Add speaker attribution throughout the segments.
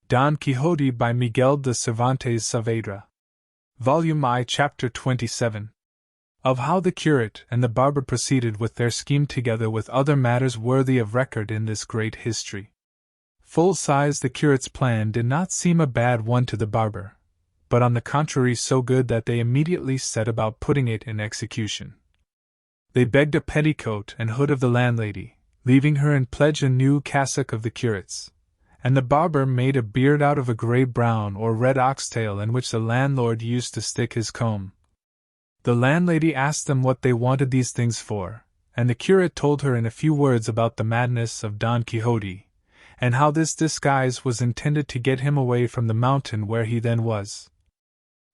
Speaker 1: Don Quixote by Miguel de Cervantes Saavedra. Volume I, Chapter 27. Of how the curate and the barber proceeded with their scheme together with other matters worthy of record in this great history. Full size, the curate's plan did not seem a bad one to the barber, but on the contrary so good that they immediately set about putting it in execution. They begged a petticoat and hood of the landlady, leaving her in pledge a new cassock of the curate's, and the barber made a beard out of a grey-brown or red oxtail in which the landlord used to stick his comb. The landlady asked them what they wanted these things for, and the curate told her in a few words about the madness of Don Quixote, and how this disguise was intended to get him away from the mountain where he then was.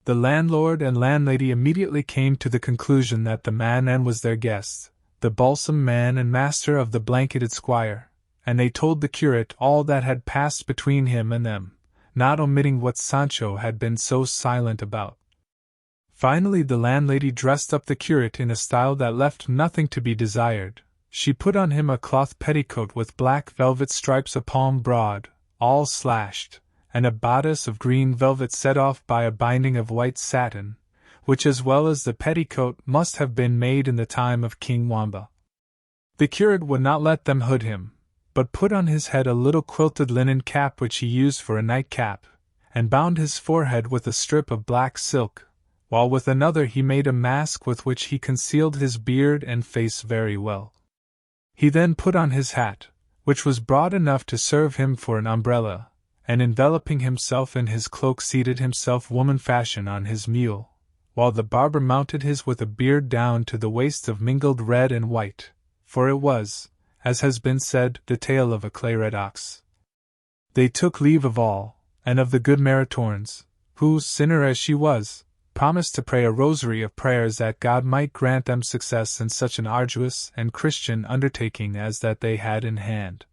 Speaker 1: The landlord and landlady immediately came to the conclusion that the madman was their guest, the balsam man and master of the blanketed squire, and they told the curate all that had passed between him and them, not omitting what Sancho had been so silent about. Finally the landlady dressed up the curate in a style that left nothing to be desired. She put on him a cloth petticoat with black velvet stripes a palm broad, all slashed, and a bodice of green velvet set off by a binding of white satin, which as well as the petticoat must have been made in the time of King Wamba. The curate would not let them hood him, but put on his head a little quilted linen cap which he used for a nightcap, and bound his forehead with a strip of black silk, while with another he made a mask with which he concealed his beard and face very well. He then put on his hat, which was broad enough to serve him for an umbrella, and enveloping himself in his cloak seated himself woman-fashion on his mule, while the barber mounted his with a beard down to the waist of mingled red and white, for it was, as has been said, the tail of a clay-red ox. They took leave of all, and of the good Maritornes, who, sinner as she was, promised to pray a rosary of prayers that God might grant them success in such an arduous and Christian undertaking as that they had in hand.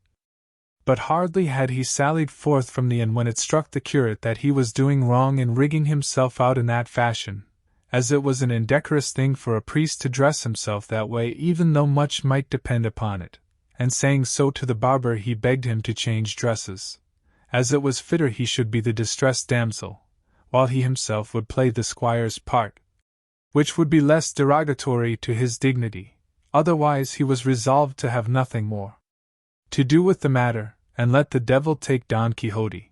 Speaker 1: But hardly had he sallied forth from the inn when it struck the curate that he was doing wrong in rigging himself out in that fashion, as it was an indecorous thing for a priest to dress himself that way even though much might depend upon it, and saying so to the barber he begged him to change dresses, as it was fitter he should be the distressed damsel, while he himself would play the squire's part, which would be less derogatory to his dignity. Otherwise he was resolved to have nothing more to do with the matter, and let the devil take Don Quixote.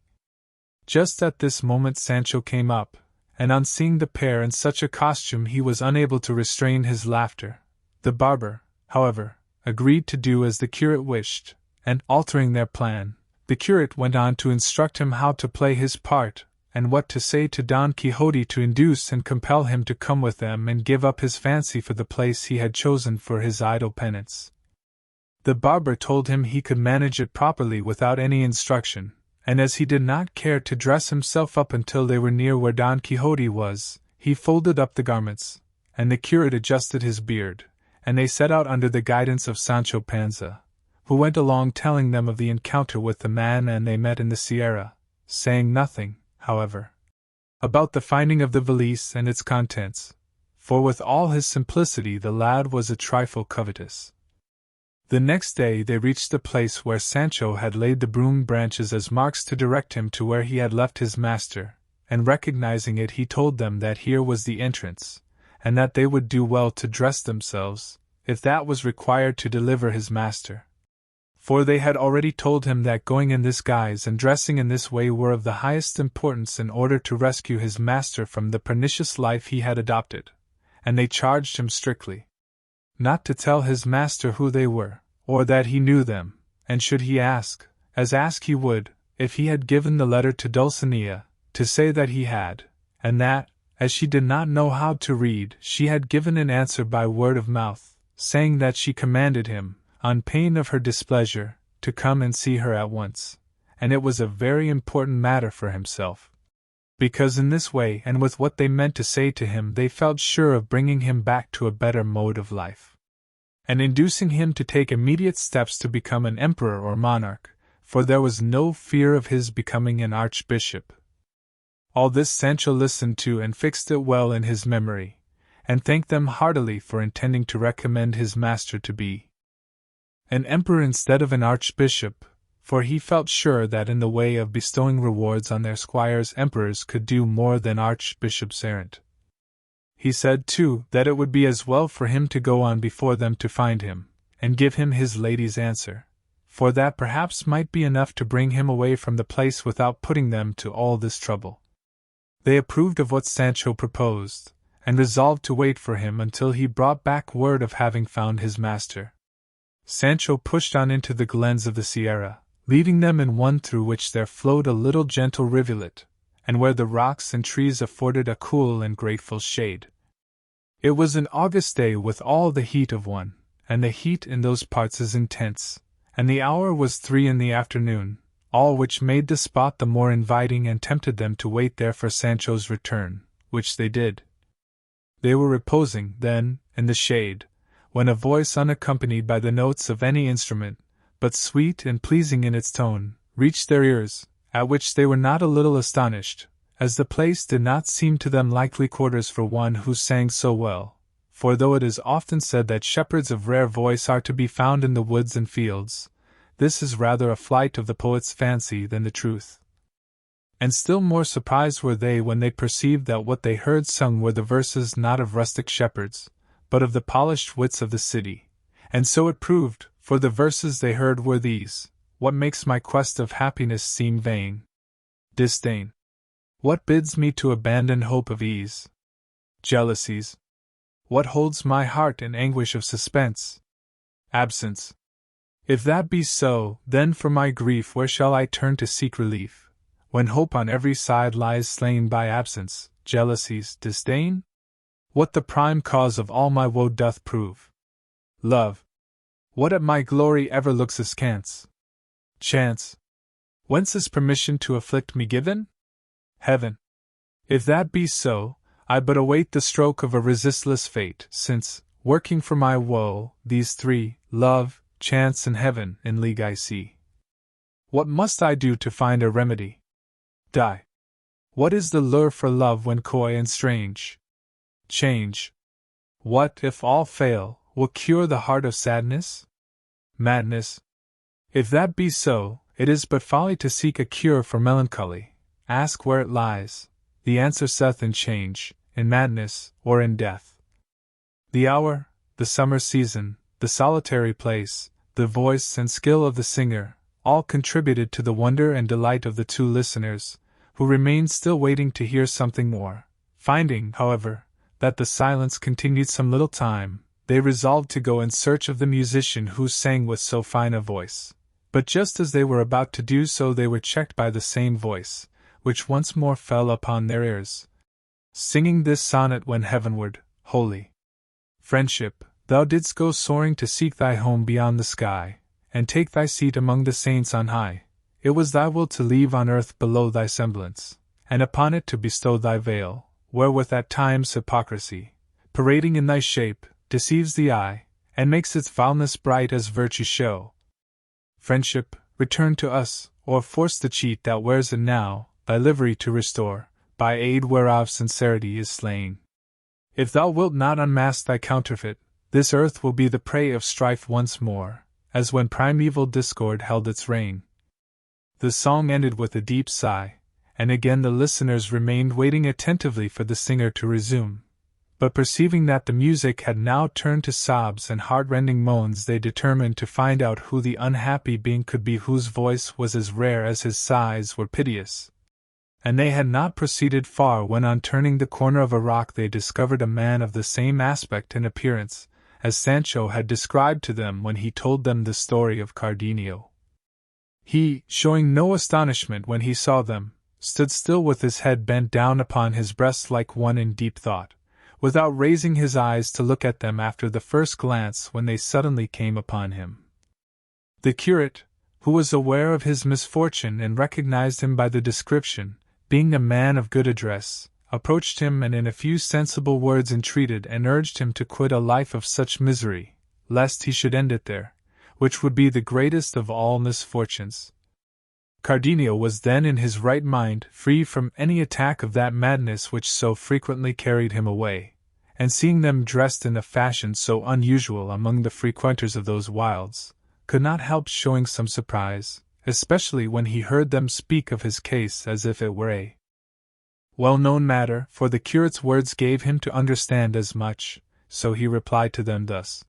Speaker 1: Just at this moment Sancho came up, and on seeing the pair in such a costume he was unable to restrain his laughter. The barber, however, agreed to do as the curate wished, and altering their plan, the curate went on to instruct him how to play his part, and what to say to Don Quixote to induce and compel him to come with them and give up his fancy for the place he had chosen for his idle penance. The barber told him he could manage it properly without any instruction, and as he did not care to dress himself up until they were near where Don Quixote was, he folded up the garments, and the curate adjusted his beard, and they set out under the guidance of Sancho Panza, who went along telling them of the encounter with the man and they met in the Sierra, saying nothing, however, about the finding of the valise and its contents, for with all his simplicity the lad was a trifle covetous. The next day they reached the place where Sancho had laid the broom branches as marks to direct him to where he had left his master, and recognizing it he told them that here was the entrance, and that they would do well to dress themselves, if that was required to deliver his master. For they had already told him that going in this guise and dressing in this way were of the highest importance in order to rescue his master from the pernicious life he had adopted, and they charged him strictly not to tell his master who they were, or that he knew them, and should he ask, as ask he would, if he had given the letter to Dulcinea, to say that he had, and that, as she did not know how to read, she had given an answer by word of mouth, saying that she commanded him, on pain of her displeasure, to come and see her at once, and it was a very important matter for himself, because in this way and with what they meant to say to him they felt sure of bringing him back to a better mode of life, and inducing him to take immediate steps to become an emperor or monarch, for there was no fear of his becoming an archbishop. All this Sancho listened to and fixed it well in his memory, and thanked them heartily for intending to recommend his master to be an emperor instead of an archbishop, for he felt sure that in the way of bestowing rewards on their squires emperors could do more than archbishops errant. He said, too, that it would be as well for him to go on before them to find him, and give him his lady's answer, for that perhaps might be enough to bring him away from the place without putting them to all this trouble. They approved of what Sancho proposed, and resolved to wait for him until he brought back word of having found his master. Sancho pushed on into the glens of the Sierra, leading them in one through which there flowed a little gentle rivulet, and where the rocks and trees afforded a cool and grateful shade. It was an August day with all the heat of one, and the heat in those parts is intense, and the hour was 3 in the afternoon, all which made the spot the more inviting and tempted them to wait there for Sancho's return, which they did. They were reposing, then, in the shade, when a voice unaccompanied by the notes of any instrument, but sweet and pleasing in its tone, reached their ears, at which they were not a little astonished, as the place did not seem to them likely quarters for one who sang so well, for though it is often said that shepherds of rare voice are to be found in the woods and fields, this is rather a flight of the poet's fancy than the truth. And still more surprised were they when they perceived that what they heard sung were the verses not of rustic shepherds, but of the polished wits of the city, and so it proved, for the verses they heard were these: What makes my quest of happiness seem vain? Disdain. What bids me to abandon hope of ease? Jealousies. What holds my heart in anguish of suspense? Absence. If that be so, then for my grief where shall I turn to seek relief, when hope on every side lies slain by absence, jealousies, disdain? What the prime cause of all my woe doth prove? Love. What at my glory ever looks askance? Chance. Whence is permission to afflict me given? Heaven. If that be so, I but await the stroke of a resistless fate, since, working for my woe, these three, love, chance and heaven, in league I see. What must I do to find a remedy? Die. What is the lure for love when coy and strange? Change. What, if all fail, will cure the heart of sadness? Madness. If that be so, it is but folly to seek a cure for melancholy. Ask where it lies. The answer saith in change, in madness, or in death. The hour, the summer season, the solitary place, the voice and skill of the singer, all contributed to the wonder and delight of the two listeners, who remained still waiting to hear something more. Finding, however, that the silence continued some little time, they resolved to go in search of the musician who sang with so fine a voice. But just as they were about to do so, they were checked by the same voice, which once more fell upon their ears, singing this sonnet when heavenward, holy Friendship, thou didst go soaring to seek thy home beyond the sky, and take thy seat among the saints on high. It was thy will to leave on earth below thy semblance, and upon it to bestow thy veil, wherewith at times hypocrisy, parading in thy shape, deceives the eye, and makes its foulness bright as virtue show. Friendship, return to us, or force the cheat that wears it now, thy livery to restore, by aid whereof sincerity is slain. If thou wilt not unmask thy counterfeit, this earth will be the prey of strife once more, as when primeval discord held its reign. The song ended with a deep sigh, and again the listeners remained waiting attentively for the singer to resume. But perceiving that the music had now turned to sobs and heart-rending moans, they determined to find out who the unhappy being could be whose voice was as rare as his sighs were piteous. And they had not proceeded far when on turning the corner of a rock they discovered a man of the same aspect and appearance as Sancho had described to them when he told them the story of Cardenio. He, showing no astonishment when he saw them, stood still with his head bent down upon his breast like one in deep thought, without raising his eyes to look at them after the first glance when they suddenly came upon him. The curate, who was aware of his misfortune and recognized him by the description, being a man of good address, approached him and in a few sensible words entreated and urged him to quit a life of such misery, lest he should end it there, which would be the greatest of all misfortunes. Cardenio was then in his right mind, free from any attack of that madness which so frequently carried him away, and seeing them dressed in a fashion so unusual among the frequenters of those wilds, could not help showing some surprise, especially when he heard them speak of his case as if it were a well-known matter, for the curate's words gave him to understand as much, so he replied to them thus.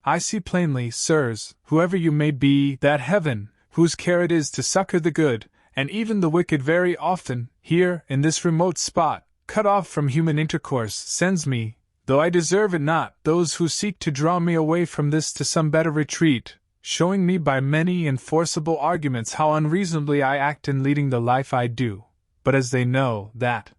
Speaker 1: I see plainly, sirs, whoever you may be, that heaven, whose care it is to succor the good, and even the wicked very often, here, in this remote spot, cut off from human intercourse, sends me, though I deserve it not, those who seek to draw me away from this to some better retreat, showing me by many and forcible arguments how unreasonably I act in leading the life I do, but as they know that,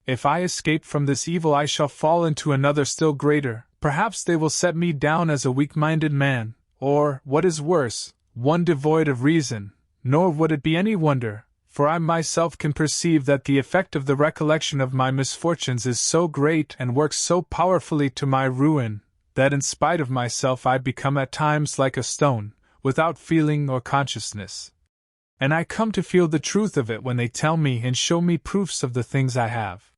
Speaker 1: if I escape from this evil I shall fall into another still greater, perhaps they will set me down as a weak-minded man, or, what is worse, one devoid of reason, nor would it be any wonder, for I myself can perceive that the effect of the recollection of my misfortunes is so great and works so powerfully to my ruin, that in spite of myself I become at times like a stone, without feeling or consciousness. And I come to feel the truth of it when they tell me and show me proofs of the things I have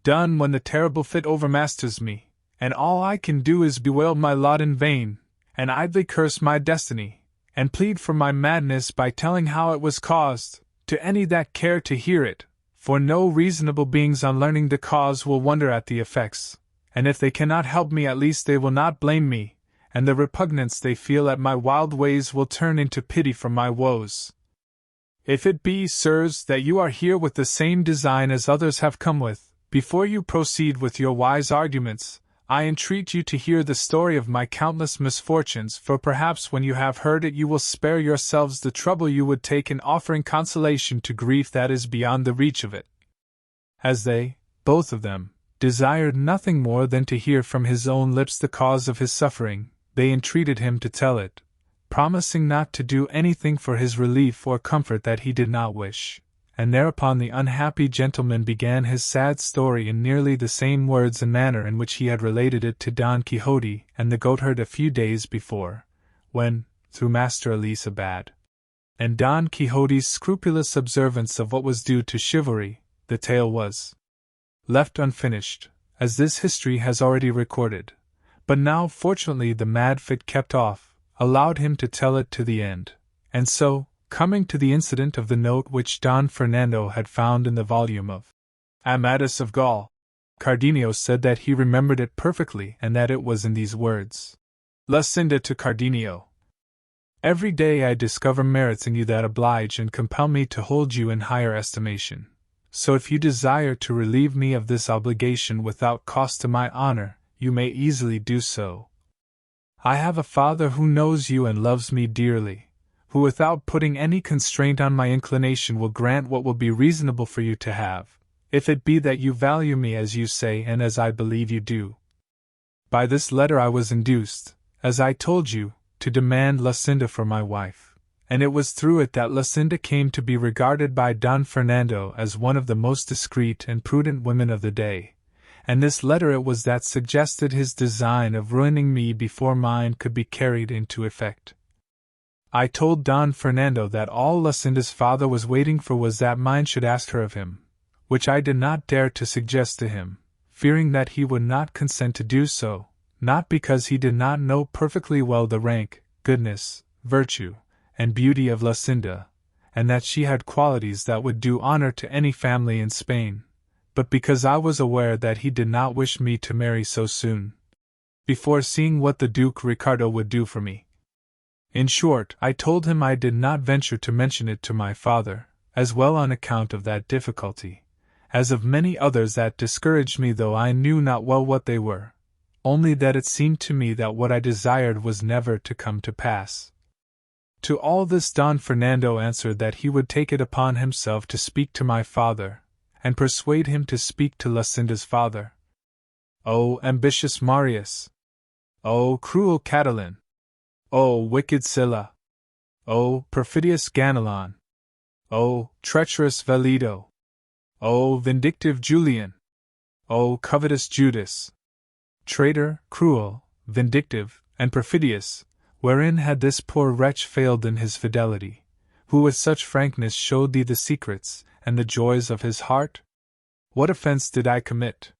Speaker 1: done when the terrible fit overmasters me, and all I can do is bewail my lot in vain, and idly curse my destiny, and plead for my madness by telling how it was caused, to any that care to hear it, for no reasonable beings on learning the cause will wonder at the effects, and if they cannot help me at least they will not blame me, and the repugnance they feel at my wild ways will turn into pity for my woes. If it be, sirs, that you are here with the same design as others have come with, before you proceed with your wise arguments, I entreat you to hear the story of my countless misfortunes, for perhaps when you have heard it you will spare yourselves the trouble you would take in offering consolation to grief that is beyond the reach of it. As they, both of them, desired nothing more than to hear from his own lips the cause of his suffering, they entreated him to tell it, promising not to do anything for his relief or comfort that he did not wish. And thereupon the unhappy gentleman began his sad story in nearly the same words and manner in which he had related it to Don Quixote and the goatherd a few days before, when, through Master Elisabad, and Don Quixote's scrupulous observance of what was due to chivalry, the tale was left unfinished, as this history has already recorded, but now fortunately the mad fit kept off, allowed him to tell it to the end, and so, coming to the incident of the note which Don Fernando had found in the volume of Amadis of Gaul, Cardenio said that he remembered it perfectly and that it was in these words. Luscinda to Cardenio. Every day I discover merits in you that oblige and compel me to hold you in higher estimation. So if you desire to relieve me of this obligation without cost to my honor, you may easily do so. I have a father who knows you and loves me dearly, who without putting any constraint on my inclination will grant what will be reasonable for you to have, if it be that you value me as you say and as I believe you do. By this letter I was induced, as I told you, to demand Luscinda for my wife, and it was through it that Luscinda came to be regarded by Don Fernando as one of the most discreet and prudent women of the day, and this letter it was that suggested his design of ruining me before mine could be carried into effect. I told Don Fernando that all Luscinda's father was waiting for was that mine should ask her of him, which I did not dare to suggest to him, fearing that he would not consent to do so, not because he did not know perfectly well the rank, goodness, virtue, and beauty of Luscinda, and that she had qualities that would do honor to any family in Spain, but because I was aware that he did not wish me to marry so soon, before seeing what the Duke Ricardo would do for me. In short, I told him I did not venture to mention it to my father, as well on account of that difficulty, as of many others that discouraged me, though I knew not well what they were, only that it seemed to me that what I desired was never to come to pass. To all this Don Fernando answered that he would take it upon himself to speak to my father, and persuade him to speak to Luscinda's father. O ambitious Marius! O cruel Catalin! O wicked Sylla! O perfidious Ganelon! O treacherous Valido! O vindictive Julian! O covetous Judas! Traitor, cruel, vindictive, and perfidious, wherein had this poor wretch failed in his fidelity, who with such frankness showed thee the secrets and the joys of his heart? What offense did I commit?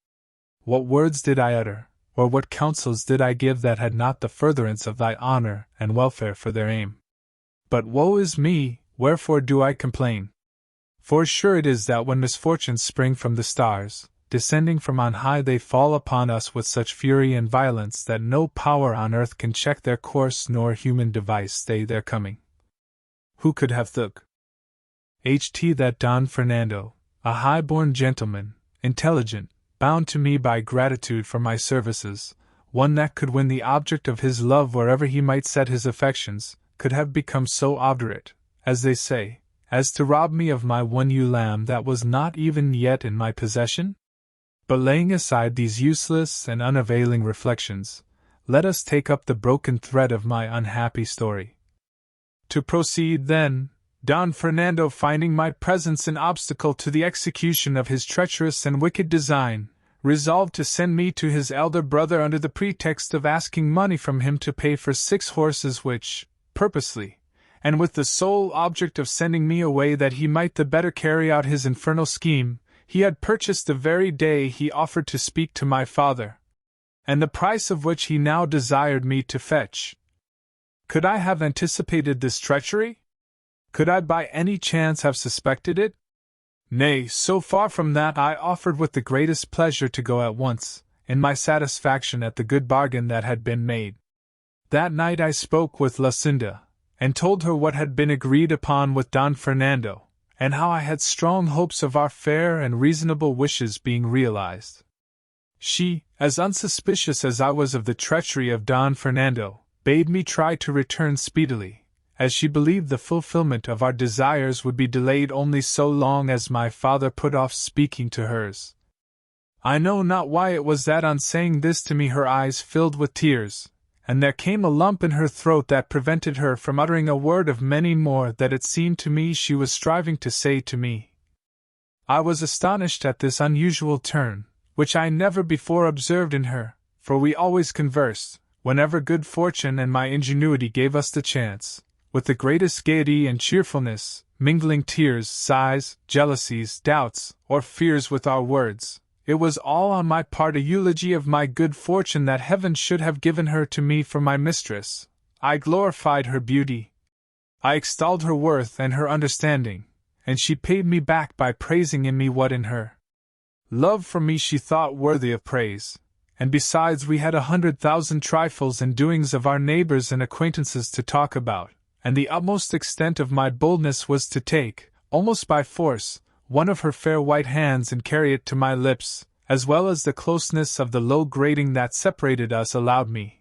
Speaker 1: What words did I utter, or what counsels did I give that had not the furtherance of thy honor and welfare for their aim? But woe is me, wherefore do I complain? For sure it is that when misfortunes spring from the stars, descending from on high, they fall upon us with such fury and violence that no power on earth can check their course nor human device stay their coming. Who could have thought that Don Fernando, a high-born gentleman, intelligent, bound to me by gratitude for my services, one that could win the object of his love wherever he might set his affections, could have become so obdurate, as they say, as to rob me of my one ewe lamb that was not even yet in my possession? But laying aside these useless and unavailing reflections, let us take up the broken thread of my unhappy story. To proceed, then, Don Fernando, finding my presence an obstacle to the execution of his treacherous and wicked design, resolved to send me to his elder brother under the pretext of asking money from him to pay for 6 horses which, purposely, and with the sole object of sending me away that he might the better carry out his infernal scheme, he had purchased the very day he offered to speak to my father, and the price of which he now desired me to fetch. Could I have anticipated this treachery? Could I by any chance have suspected it? Nay, so far from that, I offered with the greatest pleasure to go at once, in my satisfaction at the good bargain that had been made. That night I spoke with Lucinda, and told her what had been agreed upon with Don Fernando, and how I had strong hopes of our fair and reasonable wishes being realized. She, as unsuspicious as I was of the treachery of Don Fernando, bade me try to return speedily, as she believed the fulfillment of our desires would be delayed only so long as my father put off speaking to hers. I know not why it was that on saying this to me her eyes filled with tears, and there came a lump in her throat that prevented her from uttering a word of many more that it seemed to me she was striving to say to me. I was astonished at this unusual turn, which I never before observed in her, for we always conversed, whenever good fortune and my ingenuity gave us the chance, with the greatest gaiety and cheerfulness, mingling tears, sighs, jealousies, doubts, or fears with our words. It was all on my part a eulogy of my good fortune that heaven should have given her to me for my mistress. I glorified her beauty. I extolled her worth and her understanding, and she paid me back by praising in me what in her love for me she thought worthy of praise, and besides we had 100,000 trifles and doings of our neighbors and acquaintances to talk about, and the utmost extent of my boldness was to take, almost by force, one of her fair white hands and carry it to my lips, as well as the closeness of the low grating that separated us allowed me.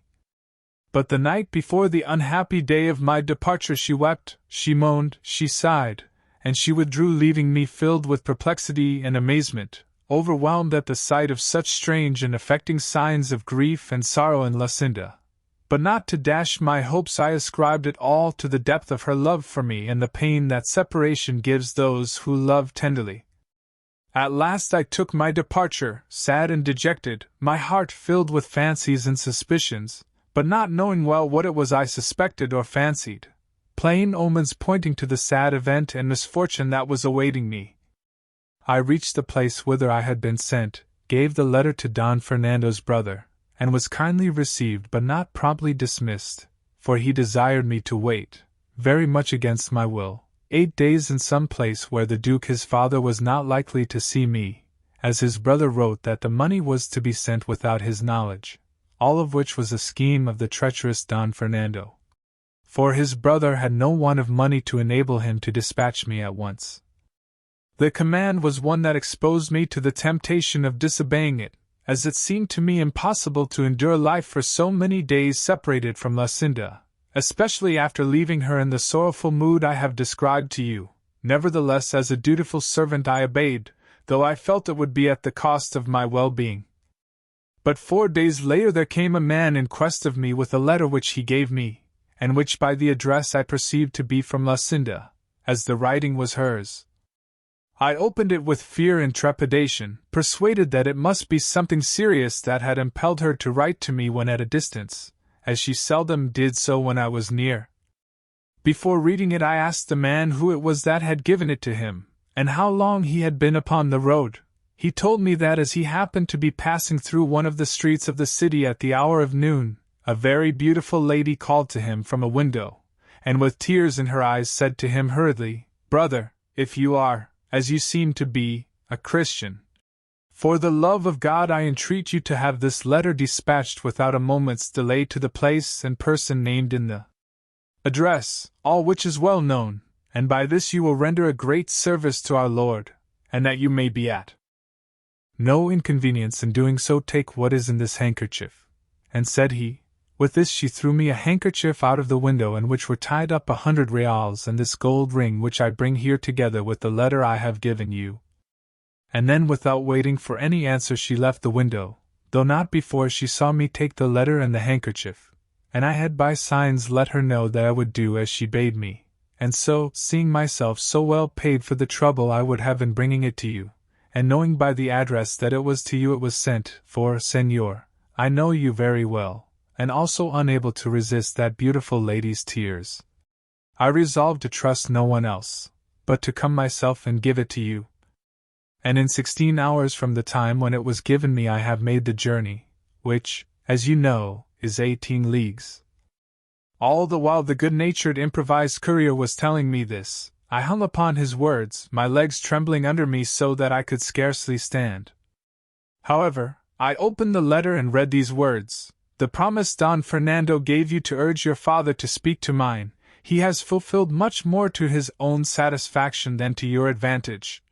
Speaker 1: But the night before the unhappy day of my departure she wept, she moaned, she sighed, and she withdrew, leaving me filled with perplexity and amazement, overwhelmed at the sight of such strange and affecting signs of grief and sorrow in Lucinda. But not to dash my hopes, I ascribed it all to the depth of her love for me and the pain that separation gives those who love tenderly. At last I took my departure, sad and dejected, my heart filled with fancies and suspicions, but not knowing well what it was I suspected or fancied, plain omens pointing to the sad event and misfortune that was awaiting me. I reached the place whither I had been sent, gave the letter to Don Fernando's brother, and was kindly received but not promptly dismissed, for he desired me to wait, very much against my will, 8 days in some place where the Duke his father was not likely to see me, as his brother wrote that the money was to be sent without his knowledge, all of which was a scheme of the treacherous Don Fernando. For his brother had no want of money to enable him to dispatch me at once. The command was one that exposed me to the temptation of disobeying it, as it seemed to me impossible to endure life for so many days separated from Lucinda, especially after leaving her in the sorrowful mood I have described to you. Nevertheless, as a dutiful servant I obeyed, though I felt it would be at the cost of my well-being. But 4 days later there came a man in quest of me with a letter which he gave me, and which by the address I perceived to be from Lucinda, as the writing was hers. I opened it with fear and trepidation, persuaded that it must be something serious that had impelled her to write to me when at a distance, as she seldom did so when I was near. Before reading it I asked the man who it was that had given it to him, and how long he had been upon the road. He told me that as he happened to be passing through one of the streets of the city at the hour of noon, a very beautiful lady called to him from a window, and with tears in her eyes said to him hurriedly, "Brother, if you are, as you seem to be, a Christian, for the love of God I entreat you to have this letter dispatched without a moment's delay to the place and person named in the address, all which is well known, and by this you will render a great service to our Lord, and that you may be at no inconvenience in doing so. Take what is in this handkerchief." And said he, with this she threw me a handkerchief out of the window in which were tied up 100 reals and this gold ring which I bring here together with the letter I have given you. And then without waiting for any answer she left the window, though not before she saw me take the letter and the handkerchief, and I had by signs let her know that I would do as she bade me, and so, seeing myself so well paid for the trouble I would have in bringing it to you, and knowing by the address that it was to you it was sent, for, Señor, I know you very well, and also unable to resist that beautiful lady's tears, I resolved to trust no one else, but to come myself and give it to you. And in 16 hours from the time when it was given me I have made the journey, which, as you know, is 18 leagues. All the while the good-natured improvised courier was telling me this, I hung upon his words, my legs trembling under me so that I could scarcely stand. However, I opened the letter and read these words: "The promise Don Fernando gave you to urge your father to speak to mine, he has fulfilled much more to his own satisfaction than to your advantage.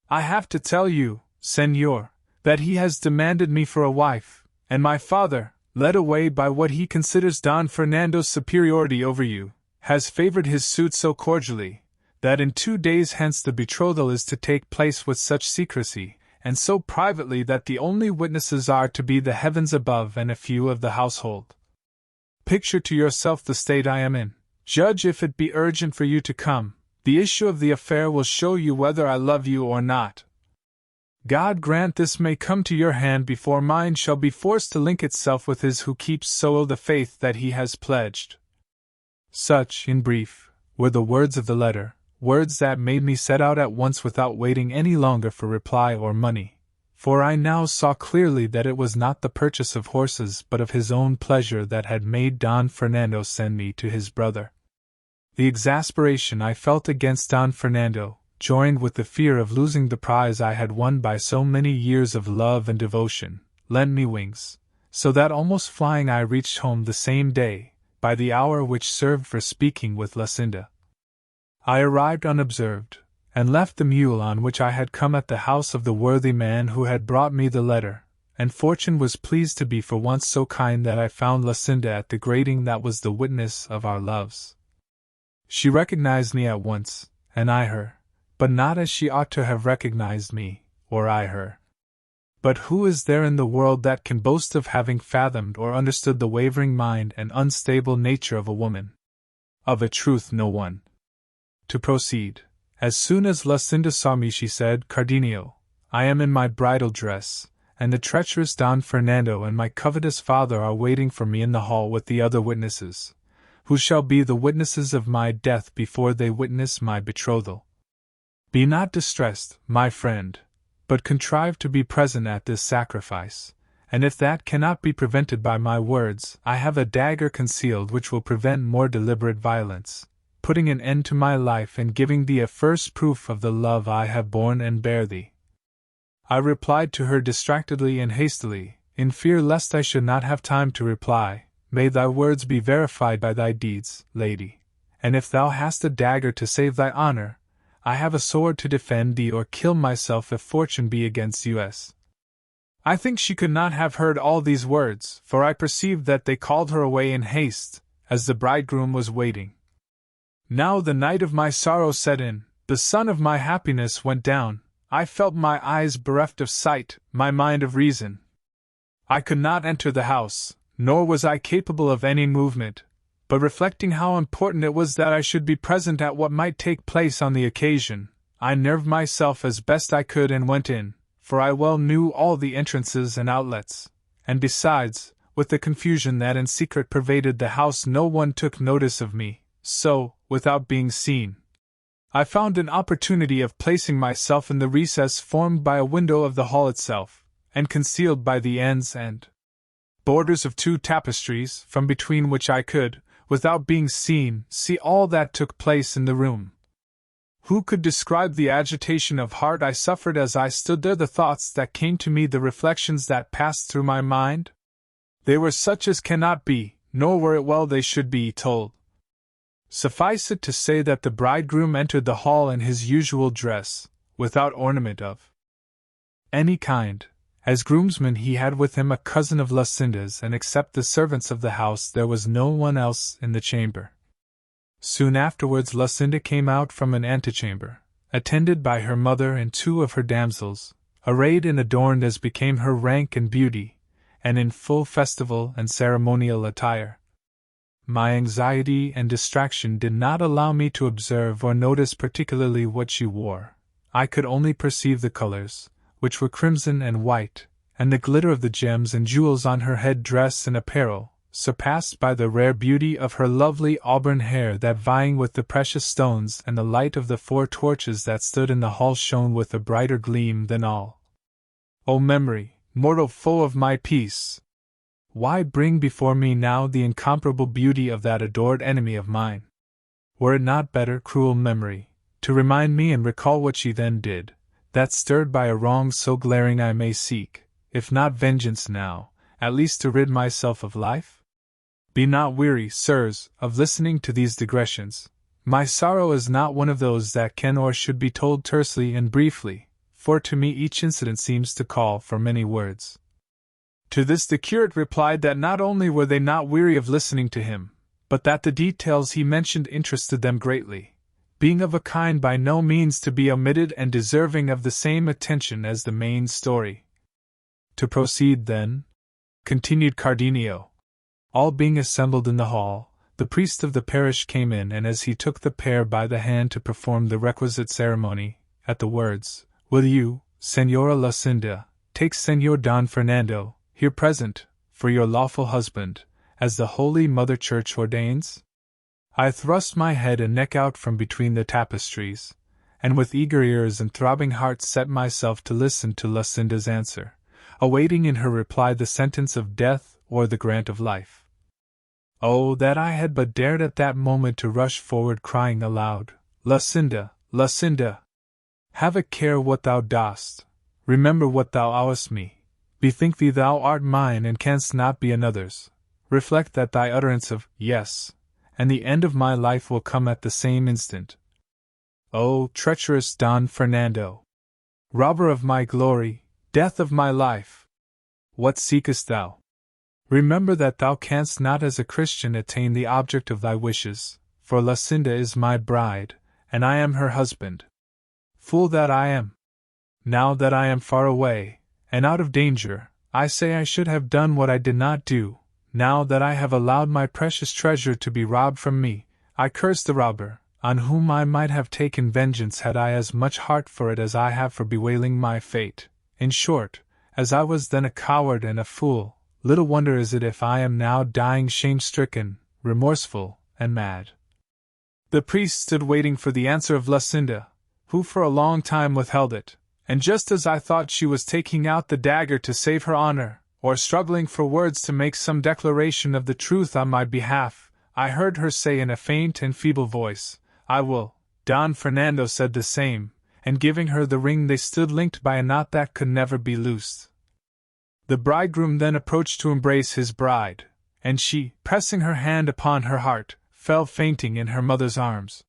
Speaker 1: I have to tell you, Señor, that he has demanded me for a wife, and my father, led away by what he considers Don Fernando's superiority over you, has favored his suit so cordially, that in 2 days hence the betrothal is to take place with such secrecy, and so privately that the only witnesses are to be the heavens above and a few of the household. Picture to yourself the state I am in. Judge if it be urgent for you to come. The issue of the affair will show you whether I love you or not. God grant this may come to your hand before mine shall be forced to link itself with his who keeps so the faith that he has pledged." Such, in brief, were the words of the letter, words that made me set out at once without waiting any longer for reply or money, for I now saw clearly that it was not the purchase of horses but of his own pleasure that had made Don Fernando send me to his brother. The exasperation I felt against Don Fernando, joined with the fear of losing the prize I had won by so many years of love and devotion, lent me wings, so that almost flying I reached home the same day, by the hour which served for speaking with Lucinda. I arrived unobserved, and left the mule on which I had come at the house of the worthy man who had brought me the letter, and fortune was pleased to be for once so kind that I found Lucinda at the grating that was the witness of our loves. She recognized me at once, and I her, but not as she ought to have recognized me, or I her. But who is there in the world that can boast of having fathomed or understood the wavering mind and unstable nature of a woman? Of a truth no one. To proceed, as soon as Lucinda saw me she said, "Cardenio, I am in my bridal dress, and the treacherous Don Fernando and my covetous father are waiting for me in the hall with the other witnesses, who shall be the witnesses of my death before they witness my betrothal. Be not distressed, my friend, but contrive to be present at this sacrifice, and if that cannot be prevented by my words, I have a dagger concealed which will prevent more deliberate violence, putting an end to my life and giving thee a first proof of the love I have borne and bear thee." I replied to her distractedly and hastily, in fear lest I should not have time to reply, "May thy words be verified by thy deeds, lady, and if thou hast a dagger to save thy honor, I have a sword to defend thee or kill myself if fortune be against us." I think she could not have heard all these words, for I perceived that they called her away in haste, as the bridegroom was waiting. Now the night of my sorrow set in, the sun of my happiness went down, I felt my eyes bereft of sight, my mind of reason. I could not enter the house, nor was I capable of any movement, but reflecting how important it was that I should be present at what might take place on the occasion, I nerved myself as best I could and went in, for I well knew all the entrances and outlets, and besides, with the confusion that in secret pervaded the house no one took notice of me, so, without being seen, I found an opportunity of placing myself in the recess formed by a window of the hall itself, and concealed by the ends and borders of 2 tapestries, from between which I could, without being seen, see all that took place in the room. Who could describe the agitation of heart I suffered as I stood there, the thoughts that came to me, the reflections that passed through my mind? They were such as cannot be, nor were it well they should be told. Suffice it to say that the bridegroom entered the hall in his usual dress, without ornament of any kind. As groomsman he had with him a cousin of Lucinda's, and except the servants of the house there was no one else in the chamber. Soon afterwards Lucinda came out from an antechamber, attended by her mother and 2 of her damsels, arrayed and adorned as became her rank and beauty, and in full festival and ceremonial attire. My anxiety and distraction did not allow me to observe or notice particularly what she wore. I could only perceive the colors, which were crimson and white, and the glitter of the gems and jewels on her head dress and apparel, surpassed by the rare beauty of her lovely auburn hair that, vying with the precious stones and the light of the 4 torches that stood in the hall, shone with a brighter gleam than all. O memory, mortal foe of my peace! Why bring before me now the incomparable beauty of that adored enemy of mine? Were it not better, cruel memory, to remind me and recall what she then did, that stirred by a wrong so glaring I may seek, if not vengeance now, at least to rid myself of life? Be not weary, sirs, of listening to these digressions. My sorrow is not one of those that can or should be told tersely and briefly, for to me each incident seems to call for many words. To this the curate replied that not only were they not weary of listening to him, but that the details he mentioned interested them greatly, being of a kind by no means to be omitted and deserving of the same attention as the main story. To proceed, then, continued Cardenio. All being assembled in the hall, the priest of the parish came in, and as he took the pair by the hand to perform the requisite ceremony, at the words, "Will you, Señora Lucinda, take Señor Don Fernando, here present, for your lawful husband, as the Holy Mother Church ordains?" I thrust my head and neck out from between the tapestries, and with eager ears and throbbing heart set myself to listen to Lucinda's answer, awaiting in her reply the sentence of death or the grant of life. Oh, that I had but dared at that moment to rush forward crying aloud, "Lucinda, Lucinda! Have a care what thou dost, remember what thou owest me, bethink thee thou art mine and canst not be another's, reflect that thy utterance of yes, and the end of my life will come at the same instant. O treacherous Don Fernando! Robber of my glory, death of my life! What seekest thou? Remember that thou canst not as a Christian attain the object of thy wishes, for Lucinda is my bride, and I am her husband. Fool that I am! Now that I am far away, and out of danger, I say I should have done what I did not do. Now that I have allowed my precious treasure to be robbed from me, I curse the robber, on whom I might have taken vengeance had I as much heart for it as I have for bewailing my fate. In short, as I was then a coward and a fool, little wonder is it if I am now dying shame-stricken, remorseful, and mad. The priest stood waiting for the answer of Lucinda, who for a long time withheld it, and just as I thought she was taking out the dagger to save her honor, or struggling for words to make some declaration of the truth on my behalf, I heard her say in a faint and feeble voice, "I will." Don Fernando said the same, and giving her the ring they stood linked by a knot that could never be loosed. The bridegroom then approached to embrace his bride, and she, pressing her hand upon her heart, fell fainting in her mother's arms.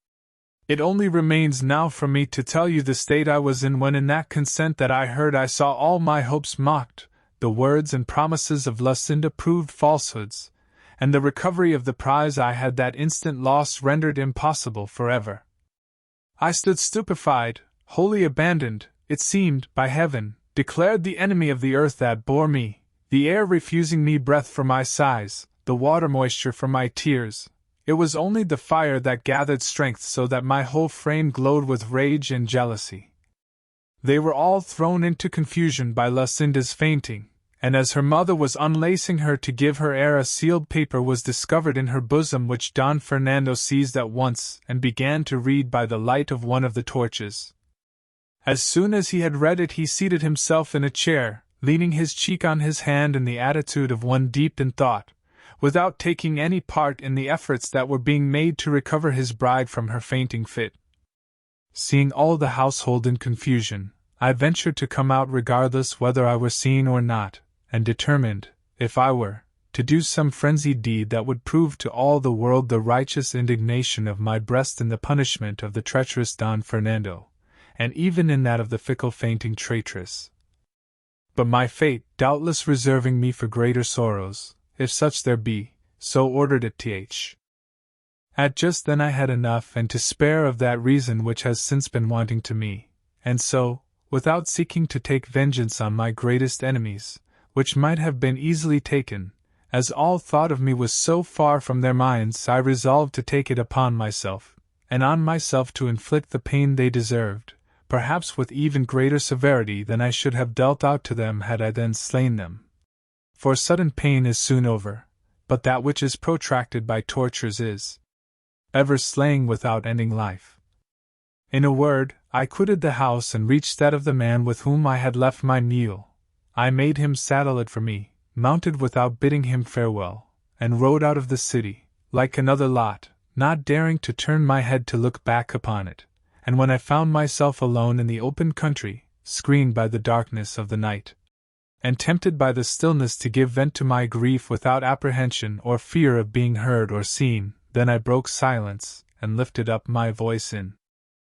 Speaker 1: It only remains now for me to tell you the state I was in when in that consent that I heard I saw all my hopes mocked, the words and promises of Lucinda proved falsehoods, and the recovery of the prize I had that instant lost rendered impossible forever. I stood stupefied, wholly abandoned, it seemed, by heaven, declared the enemy of the earth that bore me, the air refusing me breath for my sighs, the water moisture for my tears. It was only the fire that gathered strength so that my whole frame glowed with rage and jealousy. They were all thrown into confusion by Lucinda's fainting, and as her mother was unlacing her to give her air, a sealed paper was discovered in her bosom which Don Fernando seized at once and began to read by the light of one of the torches. As soon as he had read it he seated himself in a chair, leaning his cheek on his hand in the attitude of one deep in thought, without taking any part in the efforts that were being made to recover his bride from her fainting fit. Seeing all the household in confusion, I ventured to come out regardless whether I were seen or not, and determined, if I were, to do some frenzied deed that would prove to all the world the righteous indignation of my breast in the punishment of the treacherous Don Fernando, and even in that of the fickle fainting traitress. But my fate, doubtless reserving me for greater sorrows, if such there be, so ordered it. At just then I had enough and to spare of that reason which has since been wanting to me, and so, without seeking to take vengeance on my greatest enemies, which might have been easily taken, as all thought of me was so far from their minds, I resolved to take it upon myself, and on myself to inflict the pain they deserved, perhaps with even greater severity than I should have dealt out to them had I then slain them. For sudden pain is soon over, but that which is protracted by tortures is ever slaying without ending life. In a word, I quitted the house and reached that of the man with whom I had left my mule. I made him saddle it for me, mounted without bidding him farewell, and rode out of the city, like another lot, not daring to turn my head to look back upon it, and when I found myself alone in the open country, screened by the darkness of the night, and tempted by the stillness to give vent to my grief without apprehension or fear of being heard or seen, then I broke silence, and lifted up my voice in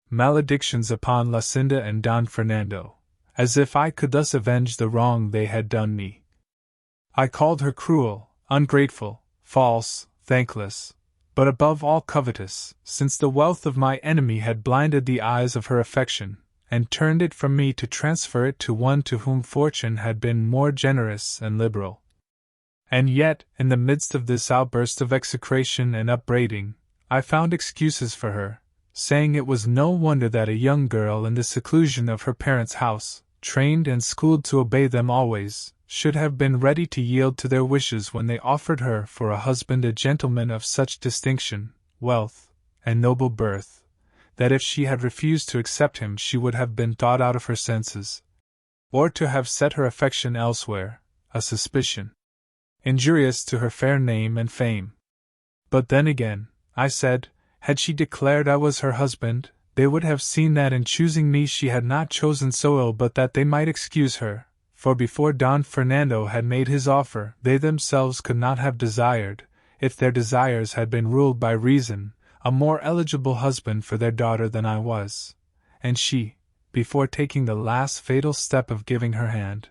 Speaker 1: maledictions upon Lucinda and Don Fernando, as if I could thus avenge the wrong they had done me. I called her cruel, ungrateful, false, thankless, but above all covetous, since the wealth of my enemy had blinded the eyes of her affection, and turned it from me to transfer it to one to whom fortune had been more generous and liberal. And yet, in the midst of this outburst of execration and upbraiding, I found excuses for her, saying it was no wonder that a young girl in the seclusion of her parents' house, trained and schooled to obey them always, should have been ready to yield to their wishes when they offered her for a husband a gentleman of such distinction, wealth, and noble birth, that if she had refused to accept him she would have been thought out of her senses, or to have set her affection elsewhere, a suspicion injurious to her fair name and fame. But then again, I said, had she declared I was her husband, they would have seen that in choosing me she had not chosen so ill but that they might excuse her, for before Don Fernando had made his offer they themselves could not have desired, if their desires had been ruled by reason, a more eligible husband for their daughter than I was, and she, before taking the last fatal step of giving her hand,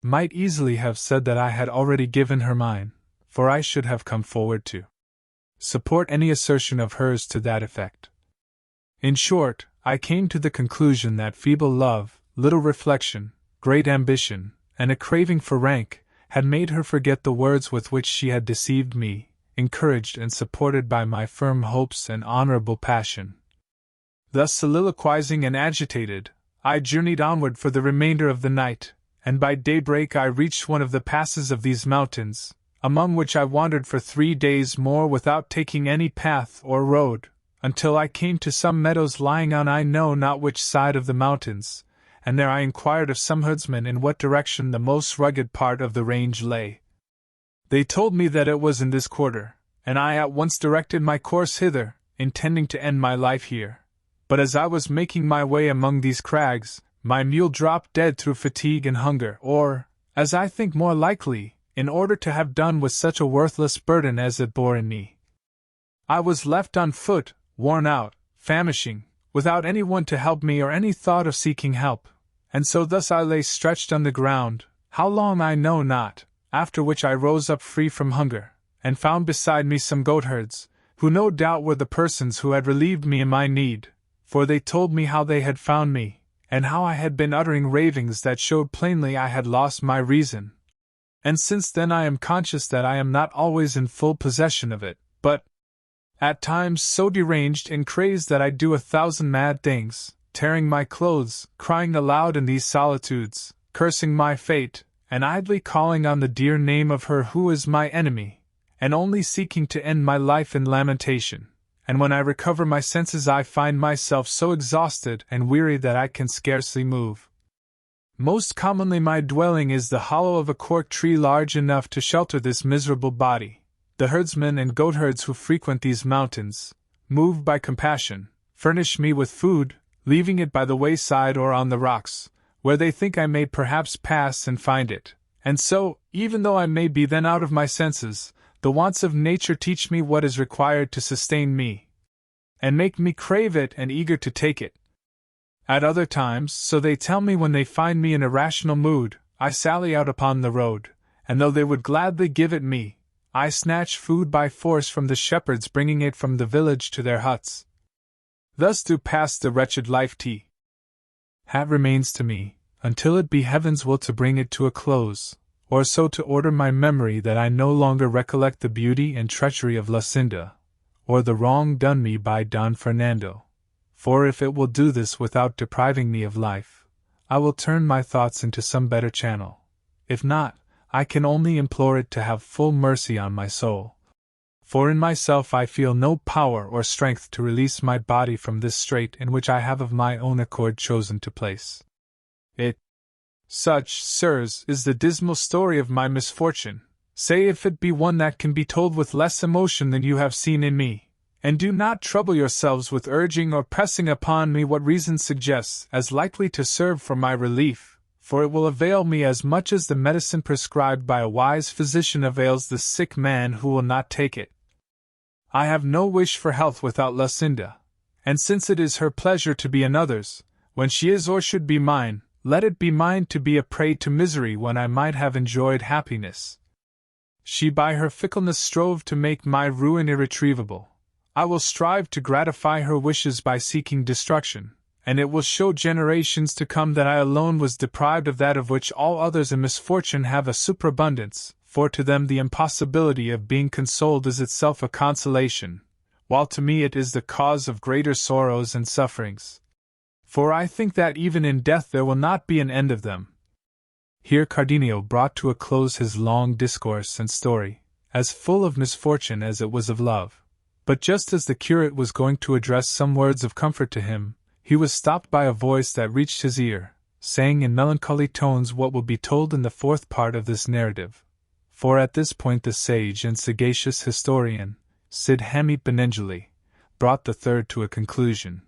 Speaker 1: might easily have said that I had already given her mine, for I should have come forward to support any assertion of hers to that effect. In short, I came to the conclusion that feeble love, little reflection, great ambition, and a craving for rank, had made her forget the words with which she had deceived me, encouraged and supported by my firm hopes and honorable passion. Thus soliloquizing and agitated, I journeyed onward for the remainder of the night, and by daybreak I reached one of the passes of these mountains, among which I wandered for 3 days more without taking any path or road, until I came to some meadows lying on I know not which side of the mountains, and there I inquired of some herdsmen in what direction the most rugged part of the range lay. They told me that it was in this quarter, and I at once directed my course hither, intending to end my life here. But as I was making my way among these crags, my mule dropped dead through fatigue and hunger, or, as I think more likely, in order to have done with such a worthless burden as it bore in me. I was left on foot, worn out, famishing, without any one to help me or any thought of seeking help, and so thus I lay stretched on the ground, how long I know not, after which I rose up free from hunger, and found beside me some goatherds, who no doubt were the persons who had relieved me in my need, for they told me how they had found me, and how I had been uttering ravings that showed plainly I had lost my reason. And since then I am conscious that I am not always in full possession of it, but at times so deranged and crazed that I do 1,000 mad things, tearing my clothes, crying aloud in these solitudes, cursing my fate, and idly calling on the dear name of her who is my enemy, and only seeking to end my life in lamentation. And when I recover my senses I find myself so exhausted and weary that I can scarcely move. Most commonly my dwelling is the hollow of a cork tree large enough to shelter this miserable body, The herdsmen and goatherds who frequent these mountains, moved by compassion, furnish me with food, leaving it by the wayside or on the rocks, where they think I may perhaps pass and find it. And so, even though I may be then out of my senses, the wants of nature teach me what is required to sustain me, and make me crave it and eager to take it. At other times, so they tell me, when they find me in a rational mood, I sally out upon the road, and though they would gladly give it me, I snatch food by force from the shepherds bringing it from the village to their huts. Thus do pass the wretched life t. Hat remains to me, until it be heaven's will to bring it to a close, or so to order my memory that I no longer recollect the beauty and treachery of Lucinda, or the wrong done me by Don Fernando. For if it will do this without depriving me of life, I will turn my thoughts into some better channel. If not, I can only implore it to have full mercy on my soul. For in myself I feel no power or strength to release my body from this strait in which I have of my own accord chosen to place it. Such, sirs, is the dismal story of my misfortune. Say if it be one that can be told with less emotion than you have seen in me, and do not trouble yourselves with urging or pressing upon me what reason suggests as likely to serve for my relief, for it will avail me as much as the medicine prescribed by a wise physician avails the sick man who will not take it. I have no wish for health without Lucinda, and since it is her pleasure to be another's, when she is or should be mine, let it be mine to be a prey to misery when I might have enjoyed happiness. She by her fickleness strove to make my ruin irretrievable. I will strive to gratify her wishes by seeking destruction, and it will show generations to come that I alone was deprived of that of which all others in misfortune have a superabundance, for to them the impossibility of being consoled is itself a consolation, while to me it is the cause of greater sorrows and sufferings. For I think that even in death there will not be an end of them. Here Cardenio brought to a close his long discourse and story, as full of misfortune as it was of love. But just as the curate was going to address some words of comfort to him, he was stopped by a voice that reached his ear, saying in melancholy tones what will be told in the fourth part of this narrative. For at this point the sage and sagacious historian, Cid Hamete Benengeli, brought the third to a conclusion.